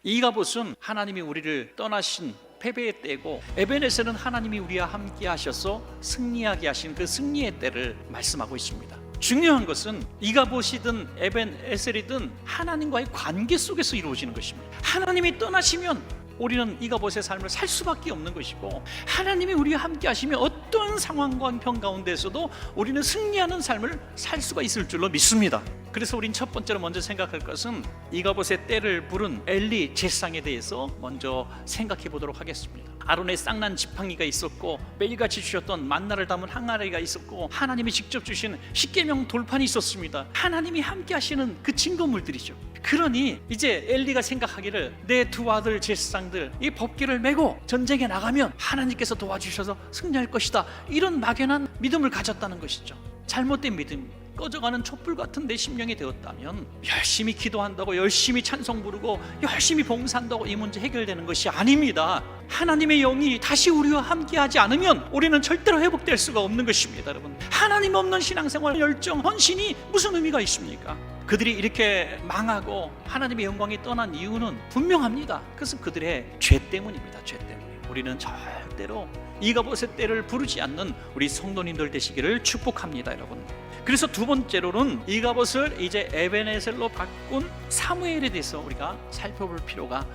이가봇은 하나님이 우리를 떠나신 패배의 때고, 에베네셀은 하나님이 우리와 함께 하셔서 승리하게 하신 그 승리의 때를 말씀하고 있습니다. 중요한 것은 이가봇이든 에벤에셀이든 하나님과의 관계 속에서 이루어지는 것입니다. 하나님이 떠나시면 우리는 이가봇의 삶을 살 수밖에 없는 것이고, 하나님이 우리와 함께 하시면 어떤 상황과 형편 가운데서도 우리는 승리하는 삶을 살 수가 있을 줄로 믿습니다. 그래서 우린 첫 번째로 먼저 생각할 것은 이가봇의 때를 부른 엘리 제사장에 대해서 먼저 생각해 보도록 하겠습니다. 아론의 쌍난 지팡이가 있었고, 매일같이 주셨던 만나를 담은 항아리가 있었고, 하나님이 직접 주신 십계명 돌판이 있었습니다. 하나님이 함께 하시는 그 증거물들이죠. 그러니 이제 엘리가 생각하기를, 내 두 아들 제사장들 이 법궤를 메고 전쟁에 나가면 하나님께서 도와주셔서 승리할 것이다, 이런 막연한 믿음을 가졌다는 것이죠. 잘못된 믿음, 꺼져가는 촛불 같은 내 심령이 되었다면 열심히 기도한다고, 열심히 찬송 부르고, 열심히 봉사한다고 이 문제 해결되는 것이 아닙니다. 하나님의 영이 다시 우리와 함께하지 않으면 우리는 절대로 회복될 수가 없는 것입니다. 여러분, 하나님 없는 신앙생활, 열정, 헌신이 무슨 의미가 있습니까? 그들이 이렇게 망하고 하나님의 영광이 떠난 이유는 분명합니다. 그것은 그들의 죄 때문입니다. 죄 때문에. 우리는 절대로 이가봇의 때를 부르지 않는 우리 성도님들 되시기를 축복합니다, 여러분. 그래서 두 번째로는 이가봇을 이제 에벤에셀로 바꾼 사무엘에 대해서 우리가 살펴볼 필요가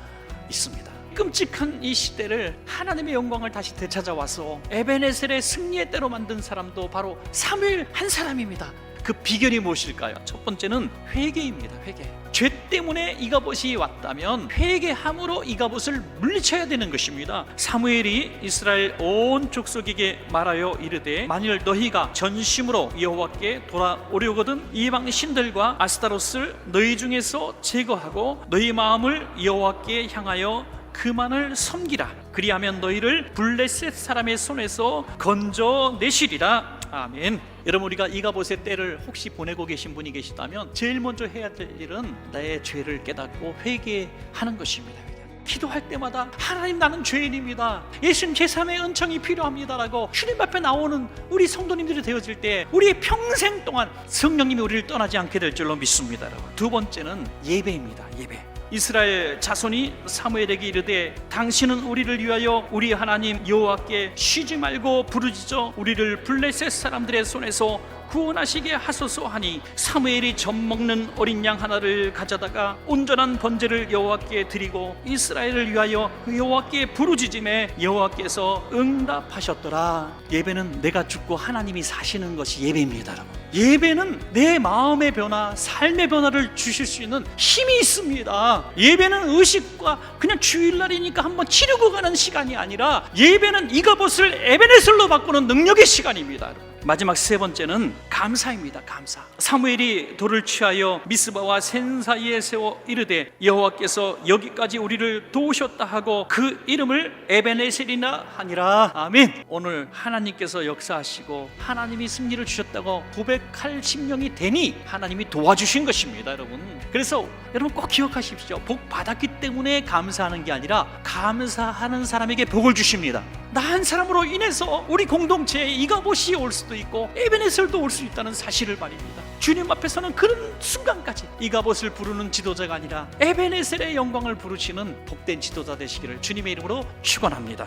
있습니다. 끔찍한 이 시대를 하나님의 영광을 다시 되찾아와서 에벤에셀의 승리의 때로 만든 사람도 바로 사무엘 한 사람입니다. 그 비결이 무엇일까요? 첫 번째는 회개입니다. 회개. 죄 때문에 이가봇이 왔다면 회개함으로 이가봇을 물리쳐야 되는 것입니다. 사무엘이 이스라엘 온 족속에게 말하여 이르되, 만일 너희가 전심으로 여호와께 돌아오려거든 이방 신들과 아스타롯을 너희 중에서 제거하고 너희 마음을 여호와께 향하여 그만을 섬기라. 그리하면 너희를 블레셋 사람의 손에서 건져내시리라. 아멘. 여러분, 우리가 이가봇의 때를 혹시 보내고 계신 분이 계시다면 제일 먼저 해야 될 일은 나의 죄를 깨닫고 회개하는 것입니다. 기도할 때마다 하나님, 나는 죄인입니다, 예수님 제3의 은총이 필요합니다라고 주님 앞에 나오는 우리 성도님들이 되어질 때 우리의 평생 동안 성령님이 우리를 떠나지 않게 될 줄로 믿습니다. 여러분, 두 번째는 예배입니다. 예배. 이스라엘 자손이 사무엘에게 이르되, 당신은 우리를 위하여 우리 하나님 여호와께 쉬지 말고 부르짖어 우리를 블레셋 사람들의 손에서 구원하시게 하소서 하니, 사무엘이 젖먹는 어린 양 하나를 가져다가 온전한 번제를 여호와께 드리고 이스라엘을 위하여 여호와께 부르짖음에 여호와께서 응답하셨더라. 예배는 내가 죽고 하나님이 사시는 것이 예배입니다. 여러분, 예배는 내 마음의 변화, 삶의 변화를 주실 수 있는 힘이 있습니다. 예배는 의식과 그냥 주일날이니까 한번 치르고 가는 시간이 아니라, 예배는 이가봇을 에벤에셀로 바꾸는 능력의 시간입니다. 마지막 세 번째는 감사입니다. 감사. 사무엘이 돌을 취하여 미스바와 센 사이에 세워 이르되, 여호와께서 여기까지 우리를 도우셨다 하고 그 이름을 에벤에셀이나 하니라. 아멘. 오늘 하나님께서 역사하시고 하나님이 승리를 주셨다고 고백할 심령이 되니 하나님이 도와주신 것입니다, 여러분. 그래서 여러분 꼭 기억하십시오. 복 받았기 때문에 감사하는 게 아니라 감사하는 사람에게 복을 주십니다. 나 한 사람으로 인해서 우리 공동체에 이가봇이 올 수도 있고 에벤에셀도 올 수 있다는 사실을 말입니다. 주님 앞에서는 그런 순간까지 이가봇을 부르는 지도자가 아니라 에벤에셀의 영광을 부르시는 복된 지도자 되시기를 주님의 이름으로 축원합니다.